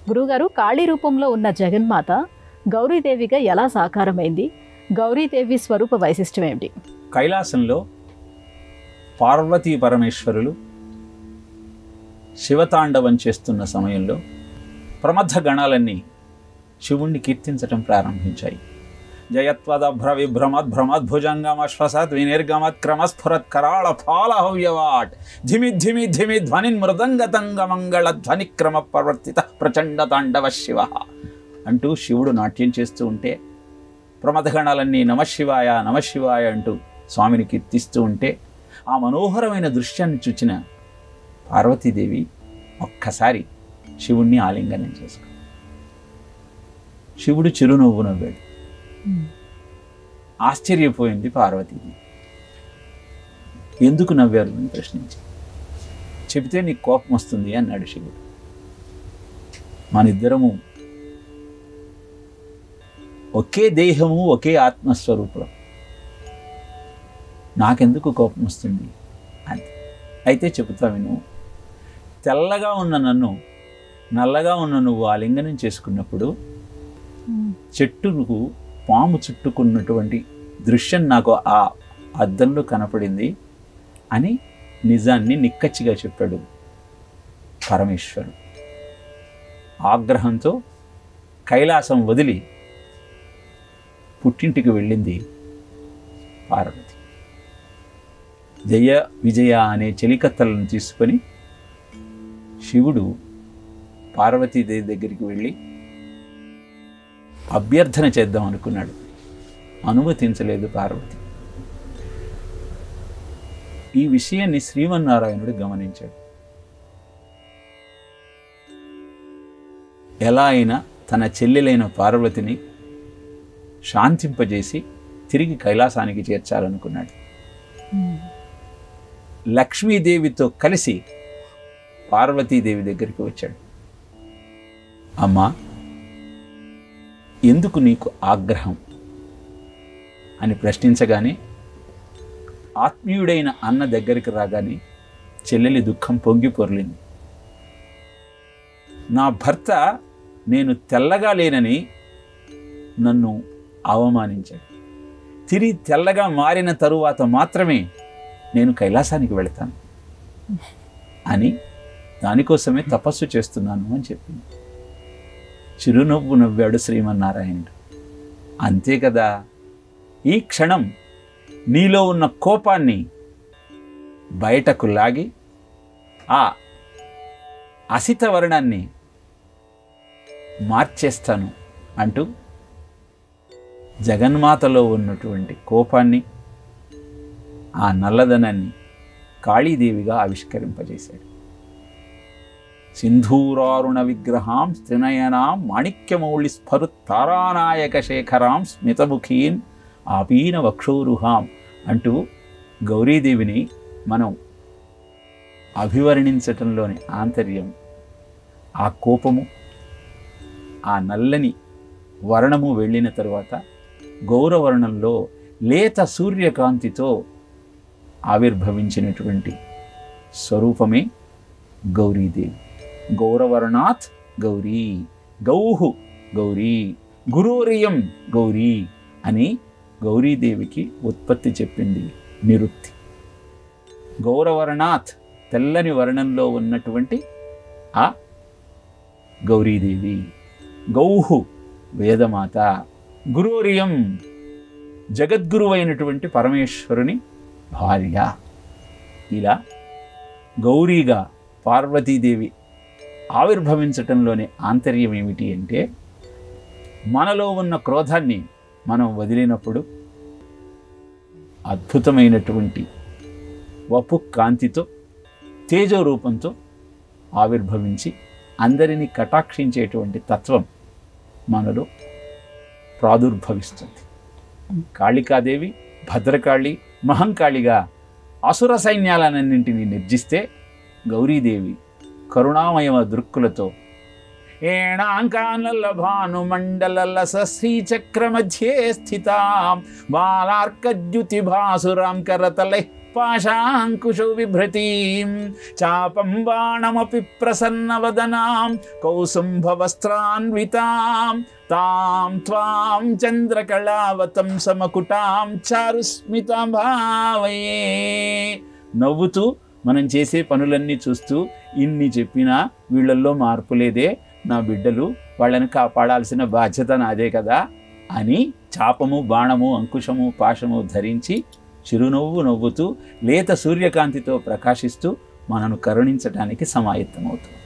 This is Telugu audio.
గురువుగారు, కాళీ రూపంలో ఉన్న జగన్మాత గౌరీదేవిగా ఎలా సాకారమైంది? గౌరీదేవి స్వరూప వైశిష్ట్యం ఏమిటి? కైలాసంలో పార్వతీ పరమేశ్వరులు శివతాండవం చేస్తున్న సమయంలో ప్రమథ గణాలన్నీ శివుణ్ణి కీర్తించటం ప్రారంభించాయి. జయత్వదభ్ర విభ్రమద్ భ్రమద్భుజంగమశ్వసత్ వినిర్గమత్ క్రమస్ఫురత్ కరాళ ఫాలహవ్యవాట్ ధిమి ధిమి ధిమి ధ్వనిన్ మృదంగతంగ మంగళ ధ్వనిక్రమ ప్రవర్తిత ప్రచండ తాండవ శివ అంటూ శివుడు నాట్యం చేస్తూ ఉంటే, ప్రమథగణాలన్నీ నమశివాయ నమశివాయ అంటూ స్వామిని కీర్తిస్తూ ఉంటే, ఆ మనోహరమైన దృశ్యాన్ని చూచిన పార్వతీదేవి ఒక్కసారి శివుణ్ణి ఆలింగనం చేసుకుంది. శివుడు చిరునవ్వు నవ్వాడు. ఆశ్చర్యపోయింది పార్వతీదేవి. ఎందుకు నవ్వారు అని ప్రశ్నించి, చెబితే నీకు కోపం వస్తుంది అన్నాడు శివుడు. మనిద్దరము ఒకే దేహము, ఒకే ఆత్మస్వరూపులం, నాకెందుకు కోపం వస్తుంది అని. అయితే చెబుతా విను. తెల్లగా ఉన్న నన్ను నల్లగా ఉన్న నువ్వు ఆలింగనం చేసుకున్నప్పుడు చెట్టుకు పాము చుట్టుకున్నటువంటి దృశ్యం నాకు ఆ అద్దంలో కనపడింది అని నిజాన్ని నిక్కచ్చిగా చెప్పాడు పరమేశ్వరుడు. ఆగ్రహంతో కైలాసం వదిలి పుట్టింటికి వెళ్ళింది పార్వతి. జయ విజయ అనే చెలికత్తలను తీసుకొని శివుడు పార్వతీదేవి దగ్గరికి వెళ్ళి అభ్యర్థన చేద్దాం అనుకున్నాడు. అనుమతించలేదు పార్వతి. ఈ విషయాన్ని శ్రీమన్నారాయణుడు గమనించాడు. ఎలా అయినా తన చెల్లెలైన పార్వతిని శాంతింపజేసి తిరిగి కైలాసానికి చేర్చాలనుకున్నాడు. లక్ష్మీదేవితో కలిసి పార్వతీదేవి దగ్గరికి వచ్చాడు. అమ్మా, ఎందుకు నీకు ఆగ్రహం అని ప్రశ్నించగానే, ఆత్మీయుడైన అన్న దగ్గరికి రాగానే చెల్లెలి దుఃఖం పొంగి పొర్లింది. నా భర్త నేను తెల్లగా లేనని నన్ను అవమానించాడు. తిరిగి తెల్లగా మారిన తరువాత మాత్రమే నేను కైలాసానికి వెళతాను అని, దానికోసమే తపస్సు చేస్తున్నాను అని చెప్పింది. చిరునవ్వు నవ్వాడు శ్రీమన్నారాయణుడు. అంతే కదా, ఈ క్షణం నీలో ఉన్న కోపాన్ని బయటకు లాగి ఆ అసిత వర్ణాన్ని మార్చేస్తాను అంటూ జగన్మాతలో ఉన్నటువంటి కోపాన్ని, ఆ నల్లదనాన్ని కాళీదేవిగా ఆవిష్కరింపజేశాడు. సింధూరారుణ విగ్రహాం త్రినయనాం మాణిక్యమౌళి స్ఫరుత్తారానాయక శేఖరాం స్మితముఖీన్ ఆపీన వక్షోరుహాం అంటూ గౌరీదేవిని మనం అభివర్ణించటంలోని ఆంతర్యం, ఆ కోపము, ఆ నల్లని వర్ణము వెళ్ళిన తరువాత గౌరవర్ణంలో లేత సూర్యకాంతితో ఆవిర్భవించినటువంటి స్వరూపమే గౌరీదేవి. గౌరవర్ణాత్ గౌరీ, గౌహు గౌరీ, గురూరియం గౌరీ అని గౌరీదేవికి ఉత్పత్తి చెప్పింది నిరుక్తి. గౌరవర్ణాత్ తెల్లని వర్ణంలో ఉన్నటువంటి ఆ గౌరీదేవి, గౌహు వేదమాత, గురూరియం జగద్గురువైనటువంటి పరమేశ్వరుని భార్య. ఇలా గౌరీగా పార్వతీదేవి ఆవిర్భవించటంలోని ఆంతర్యం ఏమిటి అంటే, మనలో ఉన్న క్రోధాన్ని మనం వదిలినప్పుడు అద్భుతమైనటువంటి వపు కాంతితో, తేజో రూపంతో ఆవిర్భవించి అందరినీ కటాక్షించేటువంటి తత్వం మనలో ప్రాదుర్భవిస్తుంది. కాళికాదేవి భద్రకాళి మహంకాళిగా అసుర సైన్యాలన్నింటినీ నిర్జిస్తే, గౌరీదేవి కరుణామయ దృక్కులతో ఏణాంకానల భానుమండల శ్రీచక్ర మధ్యే స్థితాం బాలార్కద్యుతి భాసురాం కరతలై పాశాంకుశో బిభ్రతీం చాపం బాణమపి ప్రసన్నవదనాం కౌసుంభవస్త్రాన్వితాం తాం త్వాం చంద్రకళావతం సమకుటాం చారుస్మితాం భావయే. నవ్వుతూ మనం చేసే పనులన్నీ చూస్తూ ఇన్ని చెప్పినా వీళ్ళల్లో మార్పు లేదే, నా బిడ్డలు, వాళ్ళని కాపాడాల్సిన బాధ్యత నాదే కదా అని చాపము బాణము అంకుశము పాశము ధరించి చిరునవ్వు నవ్వుతూ లేత సూర్యకాంతితో ప్రకాశిస్తూ మనను కరుణించటానికి సమాయత్తమవుతుంది.